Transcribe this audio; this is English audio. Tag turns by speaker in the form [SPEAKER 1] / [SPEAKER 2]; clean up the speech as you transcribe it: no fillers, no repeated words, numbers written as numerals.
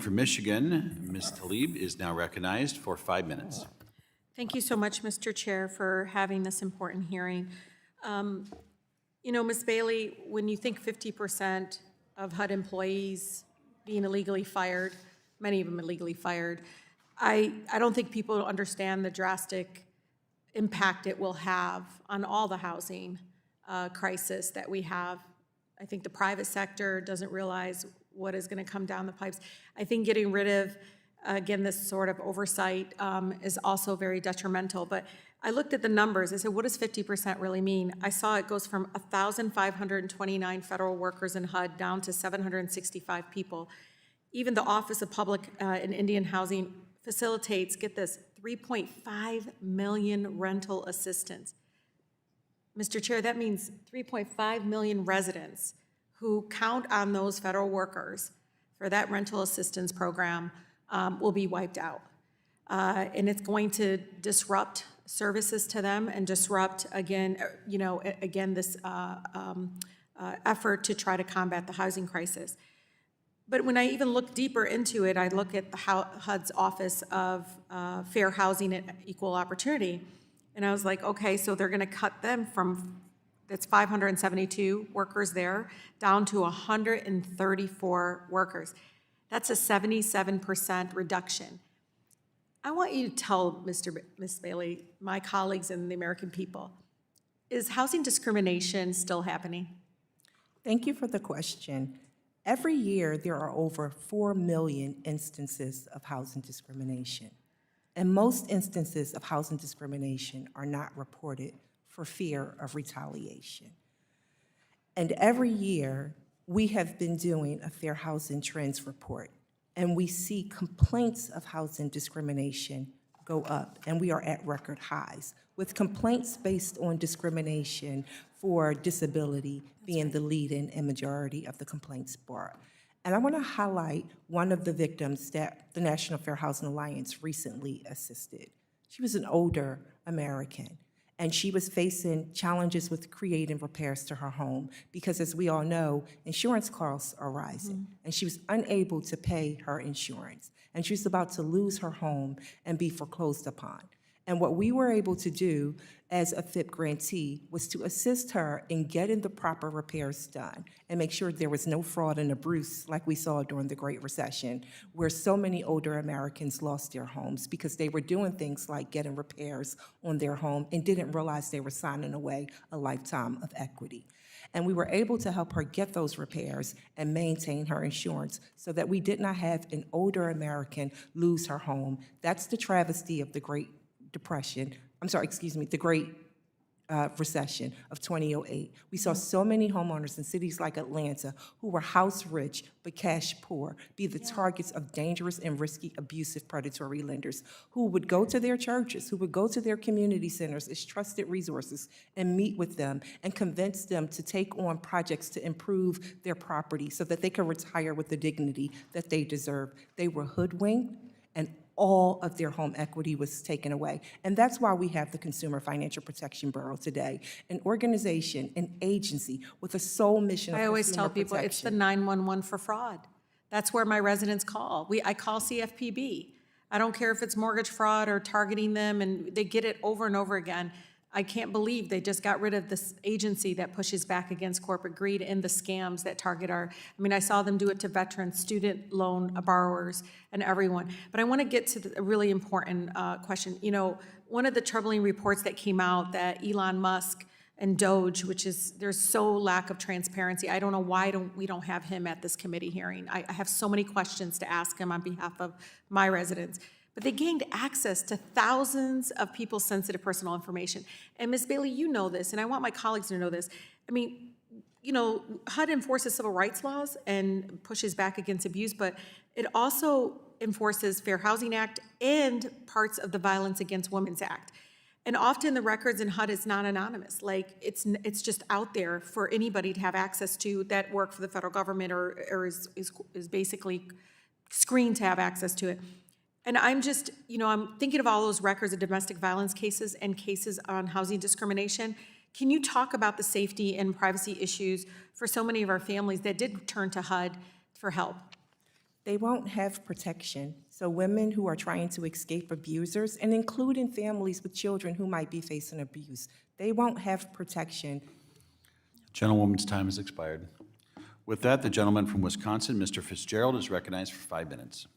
[SPEAKER 1] from Michigan, Ms. Tlaib, is now recognized for 5 minutes.
[SPEAKER 2] Thank you so much, Mr. Chair, for having this important hearing. You know, Ms. Bailey, when you think 50% of HUD employees being illegally fired, many of them illegally fired, I don't think people understand the drastic impact it will have on all the housing crisis that we have. I think the private sector doesn't realize what is going to come down the pipes. I think getting rid of, again, this sort of oversight is also very detrimental. But I looked at the numbers. I said, what does 50% really mean? I saw it goes from 1,529 federal workers in HUD down to 765 people. Even the Office of Public and Indian Housing facilitates, get this, 3.5 million rental assistants. Mr. Chair, that means 3.5 million residents who count on those federal workers for that rental assistance program will be wiped out. And it's going to disrupt services to them and disrupt, again, this effort to try to combat the housing crisis. But when I even look deeper into it, I look at the HUD's Office of Fair Housing and Equal Opportunity, and I was like, okay, so they're gonna cut them from, it's 572 workers there, down to 134 workers. That's a 77% reduction. I want you to tell Ms. Bailey, my colleagues and the American people, is housing discrimination still happening?
[SPEAKER 3] Thank you for the question. Every year, there are over 4 million instances of housing discrimination. And most instances of housing discrimination are not reported for fear of retaliation. And every year, we have been doing a Fair Housing Trends report, and we see complaints of housing discrimination go up, and we are at record highs, with complaints based on discrimination for disability being the leading and majority of the complaints brought. And I want to highlight one of the victims that the National Fair Housing Alliance recently assisted. She was an older American, and she was facing challenges with creating repairs to her home because, as we all know, insurance costs are rising, and she was unable to pay her insurance, and she was about to lose her home and be foreclosed upon. And what we were able to do as a FIP grantee was to assist her in getting the proper repairs done and make sure there was no fraud and abuse like we saw during the Great Recession, where so many older Americans lost their homes because they were doing things like getting repairs on their home and didn't realize they were signing away a lifetime of equity. And we were able to help her get those repairs and maintain her insurance so that we did not have an older American lose her home. That's the travesty of the Great Depression, the Great Recession of 2008. We saw so many homeowners in cities like Atlanta who were house rich but cash poor be the targets of dangerous and risky abusive predatory lenders who would go to their churches, who would go to their community centers as trusted resources and meet with them and convince them to take on projects to improve their property so that they could retire with the dignity that they deserve. They were hoodwinked, and all of their home equity was taken away. And that's why we have the Consumer Financial Protection Bureau today, an organization, an agency with a sole mission of
[SPEAKER 2] I always
[SPEAKER 3] consumer
[SPEAKER 2] tell people
[SPEAKER 3] protection.
[SPEAKER 2] it's the 911 for fraud. That's where my residents call. I call CFPB. I don't care if it's mortgage fraud or targeting them, and they get it over and over again. I can't believe they just got rid of this agency that pushes back against corporate greed and the scams that target I saw them do it to veterans, student loan borrowers, and everyone. But I want to get to a really important question. You know, one of the troubling reports that came out that Elon Musk and DOGE, there's so lack of transparency. I don't know why we don't have him at this committee hearing. I have so many questions to ask him on behalf of my residents. But they gained access to thousands of people's sensitive personal information. And Ms. Bailey, you know this, and I want my colleagues to know this. I mean, you know, HUD enforces civil rights laws and pushes back against abuse, but it also enforces Fair Housing Act and parts of the Violence Against Women's Act. And often the records in HUD is not anonymous. Like, it's just out there for anybody to have access to that work for the federal government or is basically screened to have access to it. And I'm just, you know, I'm thinking of all those records of domestic violence cases and cases on housing discrimination. Can you talk about the safety and privacy issues for so many of our families that did turn to HUD for help?
[SPEAKER 3] They won't have protection. So women who are trying to escape abusers, and including families with children who might be facing abuse, they won't have protection.
[SPEAKER 1] Gentlewoman's time has expired. With that, the gentleman from Wisconsin, Mr. Fitzgerald, is recognized for 5 minutes.